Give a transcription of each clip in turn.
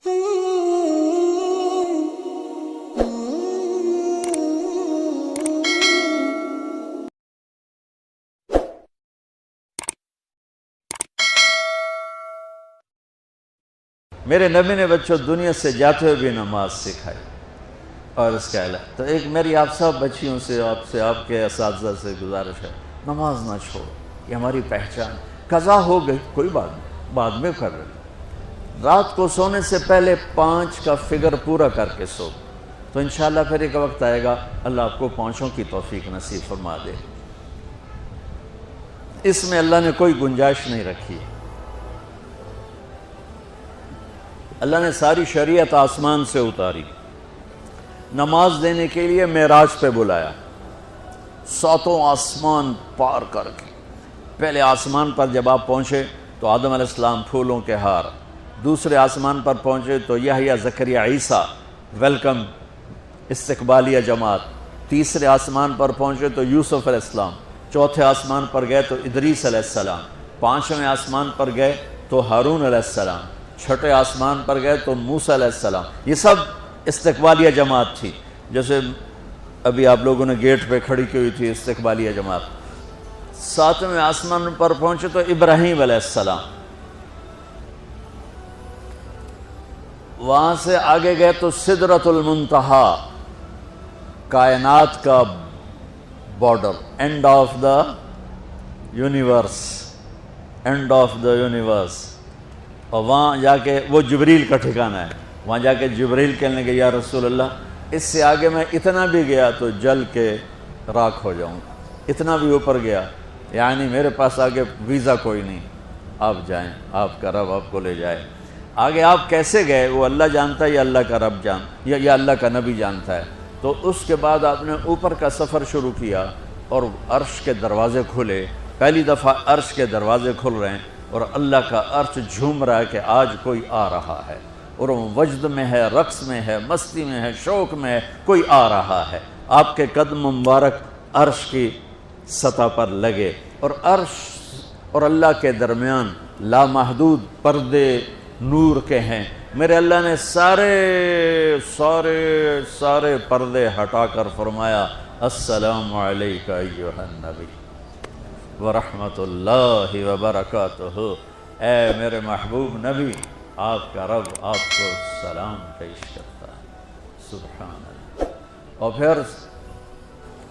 میرے نبی نے بچوں دنیا سے جاتے ہوئے بھی نماز سکھائی، اور اس کا علاوہ تو ایک میری آپ سب بچیوں سے آپ کے اساتذہ سے گزارش ہے، نماز نہ چھوڑو، یہ ہماری پہچان۔ قضا ہو گئی کوئی بات نہیں، بعد میں کر رہے، رات کو سونے سے پہلے 5 کا فگر پورا کر کے سو، تو انشاءاللہ پھر ایک وقت آئے گا اللہ آپ کو 5 کی توفیق نصیب فرما دے۔ اس میں اللہ نے کوئی گنجائش نہیں رکھی۔ اللہ نے ساری شریعت آسمان سے اتاری، نماز دینے کے لیے معراج پہ بلایا، 7 آسمان پار کر کے۔ پہلے آسمان پر جب آپ پہنچے تو آدم علیہ السلام پھولوں کے ہار، دوسرے آسمان پر پہنچے تو یحییٰ زکریا عیسیٰ ویلکم استقبالیہ جماعت، تیسرے آسمان پر پہنچے تو یوسف علیہ السلام، چوتھے آسمان پر گئے تو ادریس علیہ السلام، 5ویں آسمان پر گئے تو ہارون علیہ السلام، 6 آسمان پر گئے تو موسیٰ علیہ السلام۔ یہ سب استقبالیہ جماعت تھی، جیسے ابھی آپ لوگوں نے گیٹ پہ کھڑی کی ہوئی تھی استقبالیہ جماعت۔ 7ویں آسمان پر پہنچے تو ابراہیم علیہ السلام، وہاں سے آگے گئے تو سدرۃ المنتہا، کائنات کا border, and of the universe, and of the universe. اور وہاں جا کے وہ جبریل کا ٹھکانہ ہے، وہاں جا کے جبریل کہنے لگے یا رسول اللہ اس سے آگے میں اتنا بھی گیا تو جل کے راکھ ہو جاؤں گا، اتنا بھی اوپر گیا یعنی میرے پاس آگے ویزا کوئی نہیں، آپ جائیں، آپ کا رب آپ کو لے جائے۔ آگے آپ کیسے گئے وہ اللہ جانتا ہے یا اللہ کا رب یا اللہ کا نبی جانتا ہے۔ تو اس کے بعد آپ نے اوپر کا سفر شروع کیا اور عرش کے دروازے کھلے، پہلی دفعہ عرش کے دروازے کھل رہے ہیں اور اللہ کا عرش جھوم رہا ہے کہ آج کوئی آ رہا ہے، اور وہ وجد میں ہے، رقص میں ہے، مستی میں ہے، شوق میں ہے، کوئی آ رہا ہے۔ آپ کے قدم مبارک عرش کی سطح پر لگے، اور عرش اور اللہ کے درمیان لامحدود پردے نور کے ہیں۔ میرے اللہ نے سارے پردے ہٹا کر فرمایا السلام علیکہ ایھا النبی ورحمۃ اللہ وبرکاتہ، اے میرے محبوب نبی، آپ کا رب آپ کو سلام پیش کرتا ہے۔ سبحان اللہ۔ اور پھر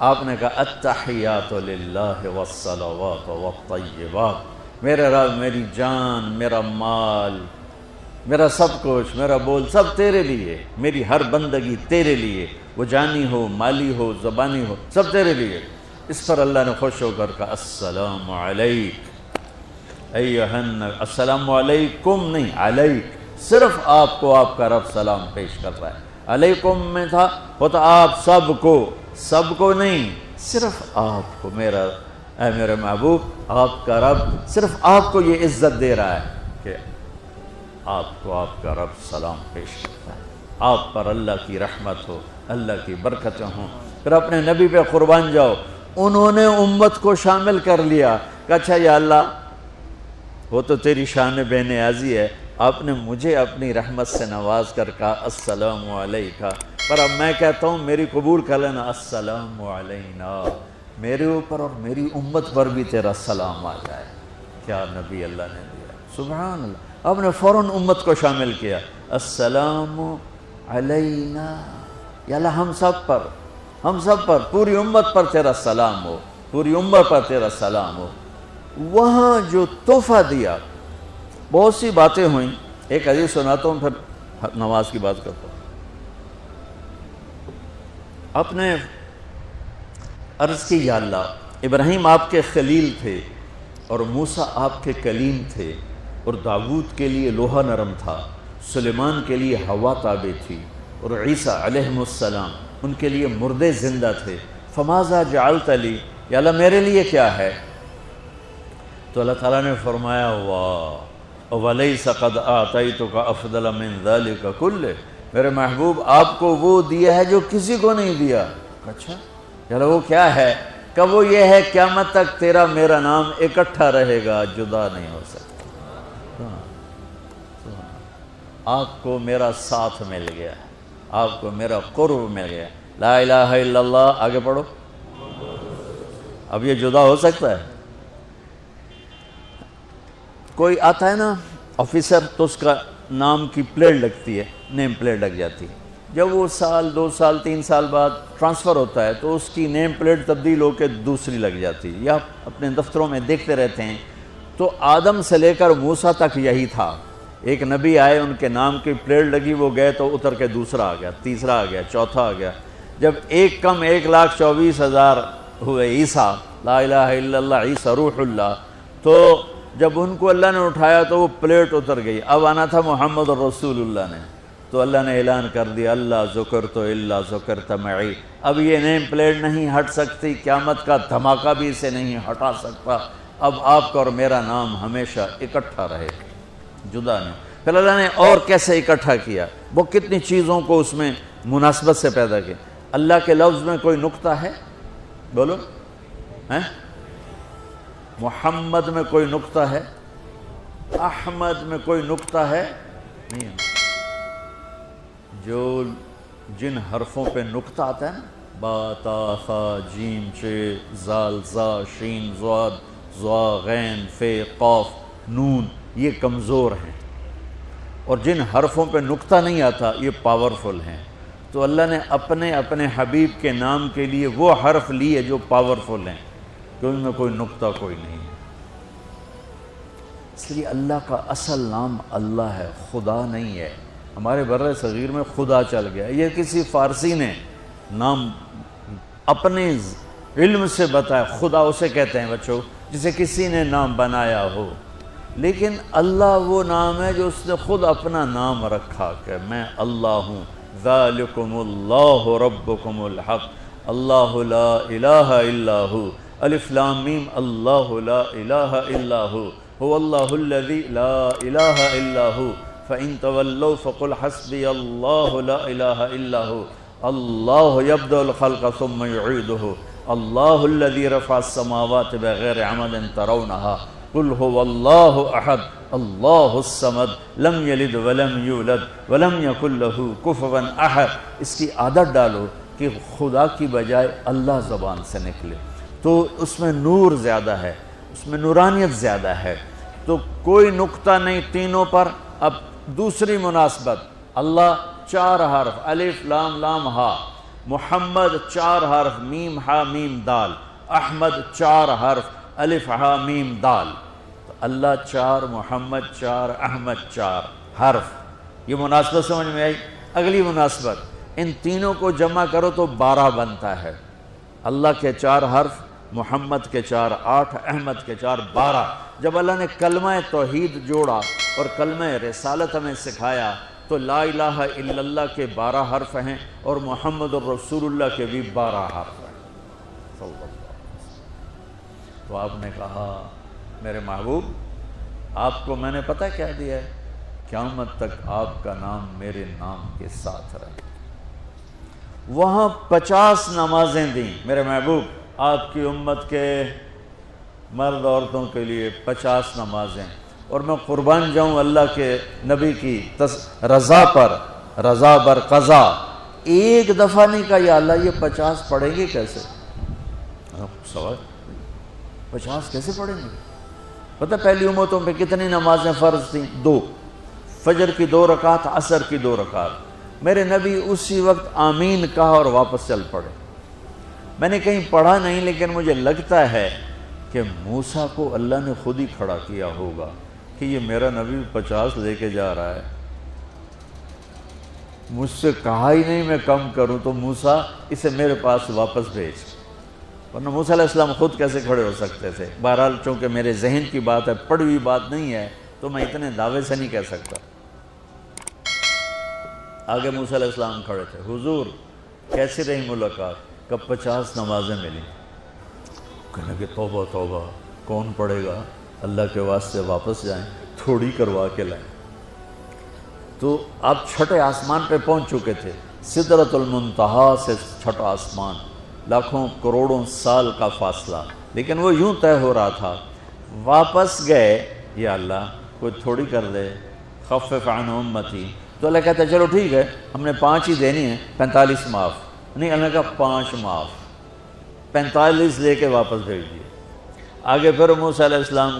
آپ نے کہا التحیات للہ والصلوات والطیبات، میرے رب میری جان، میرا مال، میرا سب کچھ، میرا بول سب تیرے لیے، میری ہر بندگی تیرے لیے، وہ جانی ہو، مالی ہو، زبانی ہو، سب تیرے لیے۔ اس پر اللہ نے خوش ہو کر کہا السلام علیک ایھا النبی، السلام علیکم نہیں، علیک، صرف آپ کو آپ کا رب سلام پیش کر رہا ہے۔ علیکم میں تھا ہوتا آپ سب کو نہیں، صرف آپ کو، اے میرے محبوب، آپ کا رب صرف آپ کو یہ عزت دے رہا ہے کہ آپ کو آپ کا رب سلام پیش کرتا ہے، آپ پر اللہ کی رحمت ہو، اللہ کی برکتیں ہوں۔ پھر اپنے نبی پہ قربان جاؤ، انہوں نے امت کو شامل کر لیا کہ اچھا یا اللہ وہ تو تیری شان بے نیازی ہے، آپ نے مجھے اپنی رحمت سے نواز کر کہا السلام علیکہ، پر اب میں کہتا ہوں میری قبول کر لینا السلام علینا، میرے اوپر اور میری امت پر بھی تیرا سلام آ جائے۔ کیا نبی اللہ نے دیا، سبحان اللہ۔ آپ نے فوراً امت کو شامل کیا، السلام علینا، یا اللہ ہم سب پر پوری امت پر تیرا سلام ہو، پوری امت پر تیرا سلام ہو۔ وہاں جو تحفہ دیا، بہت سی باتیں ہوئیں، ایک حدیث سناتا ہوں پھر نماز کی بات کرتا ہوں۔ آپ نے عرض کی یا اللہ ابراہیم آپ کے خلیل تھے اور موسیٰ آپ کے کلیم تھے، اور داؤد کے لیے لوہا نرم تھا، سلیمان کے لیے ہوا تابع تھی، اور عیسیٰ علیہ السلام ان کے لیے مردے زندہ تھے، فماذا جعلت لی، یا اللہ میرے لیے کیا ہے؟ تو اللہ تعالیٰ نے فرمایا واہ وَلَيْسَ قَدْ أَعْطَيْتُكَ أَفْضَلَ مِنْ ذَلِكَ كُلِّهِ، میرے محبوب آپ کو وہ دیا ہے جو کسی کو نہیں دیا۔ اچھا یا اللہ وہ کیا ہے؟ کہ وہ یہ ہے قیامت تک تیرا میرا نام اکٹھا رہے گا، جدا نہیں ہو سکتا۔ آپ کو میرا ساتھ مل گیا، آپ کو میرا قرب مل گیا۔ لا الہ الا اللہ، آگے پڑھو۔ اب یہ جدا ہو سکتا ہے؟ کوئی آتا ہے نا آفیسر، تو اس کا نام کی پلیٹ لگتی ہے، نیم پلیٹ لگ جاتی ہے۔ جب وہ سال 2 سال 3 سال بعد ٹرانسفر ہوتا ہے تو اس کی نیم پلیٹ تبدیل ہو کے دوسری لگ جاتی ہے، یا اپنے دفتروں میں دیکھتے رہتے ہیں۔ تو آدم سے لے کر موسیٰ تک یہی تھا، ایک نبی آئے، ان کے نام کی پلیٹ لگی، وہ گئے تو اتر کے دوسرا آ گیا، تیسرا آ گیا، چوتھا آ گیا۔ جب ایک کم 1,24,000 ہوئے عیسیٰ، لا الہ الا اللہ عیسیٰ روح اللہ، تو جب ان کو اللہ نے اٹھایا تو وہ پلیٹ اتر گئی۔ اب آنا تھا محمد رسول اللہ نے، تو اللہ نے اعلان کر دیا اللہ ذکرت الا ذکرت معی۔ اب یہ نیم پلیٹ نہیں ہٹ سکتی، قیامت کا دھماکہ بھی اسے نہیں ہٹا سکتا۔ اب آپ کا اور میرا نام ہمیشہ اکٹھا رہے، جدا نہیں۔ پھر اللہ نے اور کیسے اکٹھا کیا، وہ کتنی چیزوں کو اس میں مناسبت سے پیدا کیا۔ اللہ کے لفظ میں کوئی نقطہ ہے؟ بولو ہیں؟ محمد میں کوئی نقطہ ہے؟ احمد میں کوئی نقطہ ہے؟ نہیں۔ جو جن حرفوں پہ نقطہ آتا ہے نا، با تا ثا جیم چ زال زا شین ضاد ضا غین فے قاف نون، یہ کمزور ہیں، اور جن حرفوں پہ نقطہ نہیں آتا یہ پاورفل ہیں۔ تو اللہ نے اپنے حبیب کے نام کے لیے وہ حرف لیے جو پاورفل ہیں، کہ ان میں کوئی نقطہ کوئی نہیں ہے۔ اس لیے اللہ کا اصل نام اللہ ہے، خدا نہیں ہے۔ ہمارے بر صغیر میں خدا چل گیا، یہ کسی فارسی نے نام اپنے علم سے بتایا، خدا اسے کہتے ہیں بچوں جسے کسی نے نام بنایا ہو۔ لیکن اللہ وہ نام ہے جو اس نے خود اپنا نام رکھا کہ میں اللہ ہوں، ذالکم اللہ ربکم الحق، اللہ لا الہ الا ہو، الف لام میم، اللہ لا الہ الا ہو، هو اللہ الذی لا الہ الا ہو، فإن تولوا فقل حسبی اللہ لا الہ الا ہو، اللہ یبدأ الخلق ثم یعیدہ، اللہ الذی رفع السماوات بغیر عمد ترونها، قل هو اللہ احد اللہ الصمد لم یلد ولم یولد ولم یکن له کفوا احد۔ اس کی عادت ڈالو کہ خدا کی بجائے اللہ زبان سے نکلے، تو اس میں نور زیادہ ہے، اس میں نورانیت زیادہ ہے۔ تو کوئی نقطہ نہیں تینوں پر۔ اب دوسری مناسبت، اللہ 4 حرف، الف لام لام ہا، محمد 4 حرف، میم ہا میم دال، احمد 4 حرف، الف ہا میم دال۔ تو اللہ 4، محمد 4، احمد 4 حرف۔ یہ مناسبت سمجھ میں آئی؟ اگلی مناسبت، ان تینوں کو جمع کرو تو 12 بنتا ہے۔ اللہ کے 4 حرف، محمد کے 4 8، احمد کے 4 12۔ جب اللہ نے کلمہ توحید جوڑا اور کلمہ رسالت ہمیں سکھایا تو لا الہ الا اللہ کے 12 حرف ہیں اور محمد الرسول اللہ کے بھی 12 حرف ہیں صلی اللہ علیہ وسلم۔ تو آپ نے کہا میرے محبوب آپ کو میں نے پتہ کیا دیا ہے؟ قیامت تک آپ کا نام میرے نام کے ساتھ رہے۔ وہاں 50 نمازیں دیں میرے محبوب، آپ کی امت کے مرد عورتوں کے لیے 50 نمازیں، اور میں قربان جاؤں اللہ کے نبی کی رضا پر، رضا بر قضا، ایک دفعہ نہیں کہا یا اللہ یہ 50 پڑھیں گے کیسے؟ سوال 50 کیسے پڑھیں گے؟ پتہ پہلی امتوں پہ کتنی نمازیں فرض تھیں؟ 2، فجر کی 2 رکعت، عصر کی 2 رکعت۔ میرے نبی اسی وقت آمین کہا اور واپس چل پڑے۔ میں نے کہیں پڑھا نہیں لیکن مجھے لگتا ہے کہ موسیٰ کو اللہ نے خود ہی کھڑا کیا ہوگا کہ یہ میرا نبی 50 لے کے جا رہا ہے، مجھ سے کہا ہی نہیں میں کم کروں، تو موسیٰ اسے میرے پاس واپس بھیج۔ ورنہ موسیٰ علیہ السلام خود کیسے کھڑے ہو سکتے تھے؟ بہرحال چونکہ میرے ذہن کی بات ہے، پڑھی ہوئی بات نہیں ہے، تو میں اتنے دعوے سے نہیں کہہ سکتا۔ آگے موسیٰ علیہ السلام کھڑے تھے، حضور کیسی رہی ملاقات؟ کب 50 نمازیں ملی۔ کہنے کہ توبہ توبہ، کون پڑھے گا؟ اللہ کے واسطے واپس جائیں، تھوڑی کروا کے لائیں۔ تو آپ چھٹے آسمان پہ پہنچ چکے تھے، سدرۃ المنتہا سے چھٹا آسمان، لاکھوں کروڑوں سال کا فاصلہ، لیکن وہ یوں طے ہو رہا تھا۔ واپس گئے، یا اللہ کوئی تھوڑی کر دے، خفف عن امتی. تو اللہ کہتا ہے چلو ٹھیک ہے ہم نے 5 ہی دینی ہیں، 45 معاف نہیں. اللہ نے کہا 5 معاف، 45 لے کے واپس بھیج دیے. آگے پھر موسیٰ علیہ السلام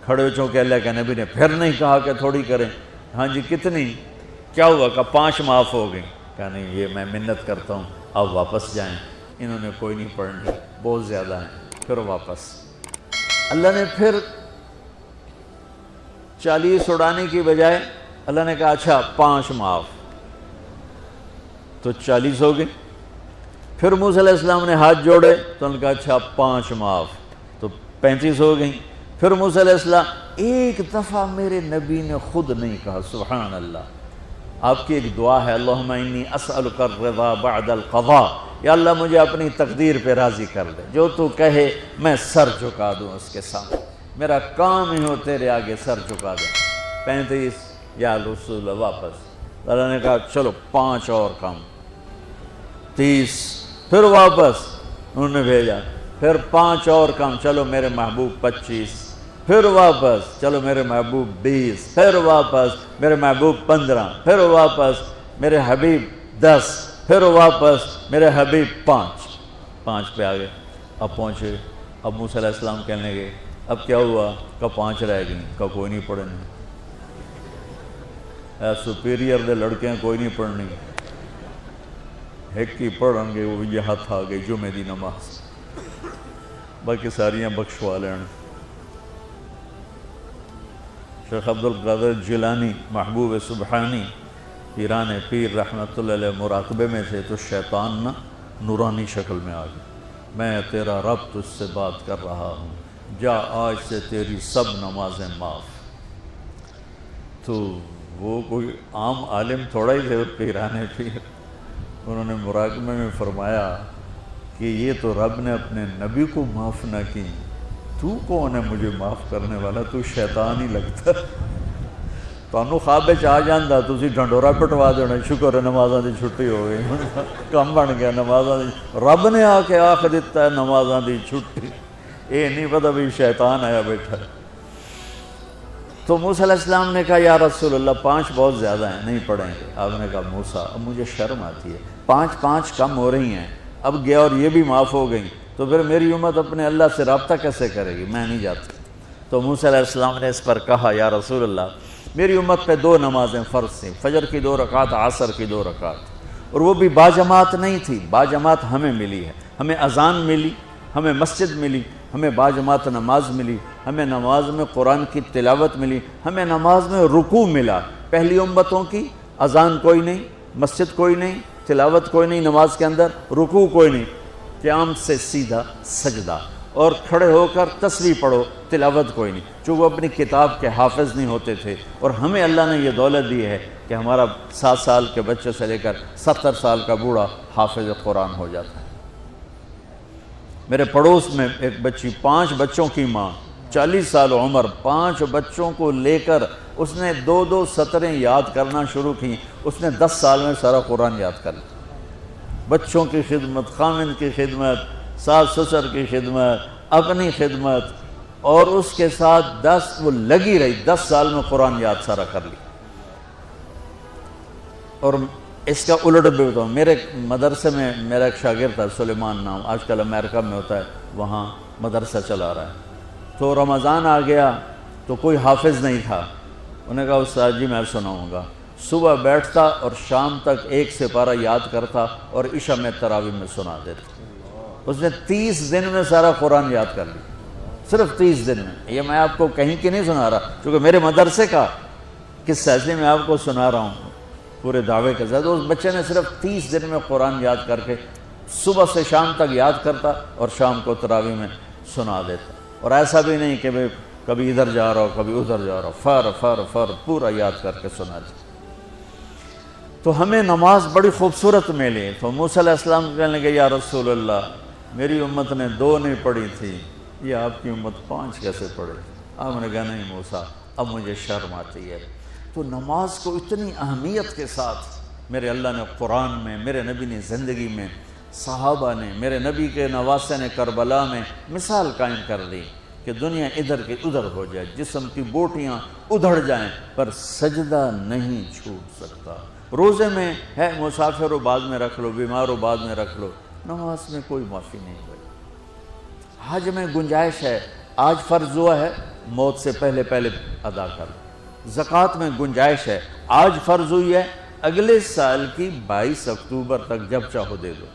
کھڑے چونکہ اللہ کے نبی نے پھر نہیں کہا کہ تھوڑی کریں. ہاں جی کتنی، کیا ہوا؟ کہا 5 معاف ہو گئی. کہا نہیں یہ میں منت کرتا ہوں اب واپس جائیں. انہوں نے کوئی نہیں پڑھنی، بہت زیادہ ہیں. پھر واپس اللہ نے پھر 40 اڑانے کی بجائے اللہ نے کہا اچھا 5 معاف، تو 40 ہو گئے. پھر موسیٰ علیہ السلام نے ہاتھ جوڑے تو انہوں نے کہا اچھا 5 معاف، تو 35 ہو گئیں. پھر موسیٰ علیہ السلام ایک دفعہ میرے نبی نے خود نہیں کہا سبحان اللہ. آپ کی ایک دعا ہے اللہم انی اسألک الرضا بعد القضاء، یا اللہ مجھے اپنی تقدیر پہ راضی کر دے، جو تو کہے میں سر جھکا دوں اس کے سامنے، میرا کام ہی ہو تیرے آگے سر جھکا دے. 35 یا رسول واپس. اللہ نے کہا چلو 5 اور کم، 30. پھر واپس انہوں نے بھیجا، پھر 5 اور کم، چلو میرے محبوب 25. پھر واپس چلو میرے محبوب 20. پھر واپس میرے محبوب 15. پھر واپس میرے حبیب 10. پھر واپس میرے حبیب 5 پہ آگئے. اب پہنچے. اب موسیٰ علیہ السلام کہنے گئے اب کیا ہوا؟ کہ 5 رہ گئیں. کہ کوئی نہیں پڑھنی، سپیریئر دے لڑکے ہیں کوئی نہیں پڑھنی، ایک ہی پڑھیں گے وہ یہ ہاتھ آ گئی جمعے دی نماز، باقی ساریاں بخشوا لین. شیخ عبدالقادر جیلانی محبوب سبحانی پیران پیر رحمت اللہ علیہ مراقبے میں تھے تو شیطان نا نورانی شکل میں آ گیا. میں تیرا رب تجھ سے بات کر رہا ہوں، جا آج سے تیری سب نمازیں معاف. تو وہ کوئی عام عالم تھوڑا ہی تھے پیران پیر. انہوں نے مراقبے میں فرمایا کہ یہ تو رب نے اپنے نبی کو معاف نہ کی، تو کون ہے مجھے معاف کرنے والا؟ تو شیطان ہی لگتا. تانوں خواب وچ آ جاندا تسی ڈھنڈورا پٹوا دینا، شکر ہے نمازاں دی چھٹی ہو گئی، کم بن گیا نمازاں دی. رب نے آ کے آخ دیتا ہے نمازاں دی چھٹی، یہ نہیں پتہ بھی شیطان آیا بیٹھا. تو موسیٰ علیہ السلام نے کہا یا رسول اللہ 5 بہت زیادہ ہیں، نہیں پڑھیں گے. آپ نے کہا موسیٰ اب مجھے شرم آتی ہے، 5 کم ہو رہی ہیں، اب گیا اور یہ بھی معاف ہو گئیں تو پھر میری امت اپنے اللہ سے رابطہ کیسے کرے گی؟ میں نہیں جاتا. تو موسیٰ علیہ السلام نے اس پر کہا یا رسول اللہ میری امت پہ 2 نمازیں فرض تھیں، فجر کی 2 رکعت، عصر کی 2 رکعت، اور وہ بھی باجماعت نہیں تھی. باجماعت ہمیں ملی ہے، ہمیں اذان ملی، ہمیں مسجد ملی، ہمیں باجماعت نماز ملی، ہمیں نماز میں قرآن کی تلاوت ملی، ہمیں نماز میں رکوع ملا. پہلی امتوں کی اذان کوئی نہیں، مسجد کوئی نہیں، تلاوت کوئی نہیں، نماز کے اندر رکوع کوئی نہیں، قیام سے سیدھا سجدہ، اور کھڑے ہو کر تسبیح پڑھو، تلاوت کوئی نہیں. جو وہ اپنی کتاب کے حافظ نہیں ہوتے تھے. اور ہمیں اللہ نے یہ دولت دی ہے کہ ہمارا 7 سال کے بچے سے لے کر 70 سال کا بوڑھا حافظ قرآن ہو جاتا ہے. میرے پڑوس میں ایک بچی، 5 بچوں کی ماں، 40 سال عمر، 5 بچوں کو لے کر اس نے 2 سطریں یاد کرنا شروع کی. اس نے 10 سال میں سارا قرآن یاد کر لیا. بچوں کی خدمت، خامند کی خدمت، ساس سسر کی خدمت، اپنی خدمت، اور اس کے ساتھ وہ لگی رہی. 10 سال میں قرآن یاد سارا کر لی. اور اس کا الٹ بھی بتاؤں، میرے مدرسے میں میرا ایک شاگرد تھا سلیمان نام، آج کل امریکہ میں ہوتا ہے، وہاں مدرسہ چلا رہا ہے. تو رمضان آ گیا تو کوئی حافظ نہیں تھا. انہوں نے کہا استاد جی میں سناؤں گا. صبح بیٹھتا اور شام تک 1 سپارہ یاد کرتا اور عشاء میں تراویح میں سنا دیتا. اس نے 30 دن میں سارا قرآن یاد کر لیا، صرف 30 دن میں. یہ میں آپ کو کہیں کی نہیں سنا رہا، کیونکہ میرے مدرسے کا قصہ ہے، میں آپ کو سنا رہا ہوں پورے دعوے کے ساتھ. اس بچے نے صرف 30 دن میں قرآن یاد کر کے صبح سے شام تک یاد کرتا اور شام کو تراویح میں سنا دیتا. اور ایسا بھی نہیں کہ کبھی ادھر جا رہا ہو کبھی ادھر جا رہا ہو، فر پورا یاد کر کے سنا دیتا. تو ہمیں نماز بڑی خوبصورت ملی. تو موسیٰ علیہ السلام کہنے لگے یا رسول اللہ میری امت نے 2 نہیں پڑھی تھی، یہ آپ کی امت 5 کیسے پڑھے؟ آپ نے کہا نہیں موسیٰ اب مجھے شرم آتی ہے. تو نماز کو اتنی اہمیت کے ساتھ میرے اللہ نے قرآن میں، میرے نبی نے زندگی میں، صحابہ نے، میرے نبی کے نواسے نے کربلا میں مثال قائم کر دی کہ دنیا ادھر کی ادھر ہو جائے، جسم کی بوٹیاں ادھڑ جائیں، پر سجدہ نہیں چھوٹ سکتا۔ روزے میں ہے مسافر ہو بعد میں رکھ لو، بیمار ہو بعد میں رکھ لو، نماز میں کوئی معافی نہیں ہوئی۔ حج میں گنجائش ہے، آج فرض ہوا ہے موت سے پہلے پہلے ادا کر لو۔ زکوٰۃ میں گنجائش ہے، آج فرض ہوئی ہے اگلے سال کی 22 اکتوبر تک جب چاہو دے دو۔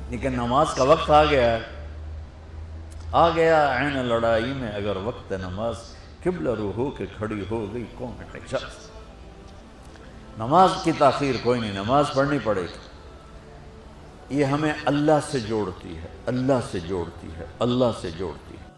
لیکن نماز کا وقت آ گیا ہے، آ گیا عین لڑائی میں اگر وقت نماز، قبلہ رو ہو کے کھڑی ہو گئی قوم حجاز۔ نماز کی تاخیر کوئی نہیں، نماز پڑھنی پڑے گی۔ یہ ہمیں اللہ سے جوڑتی ہے، اللہ سے جوڑتی ہے، اللہ سے جوڑتی ہے۔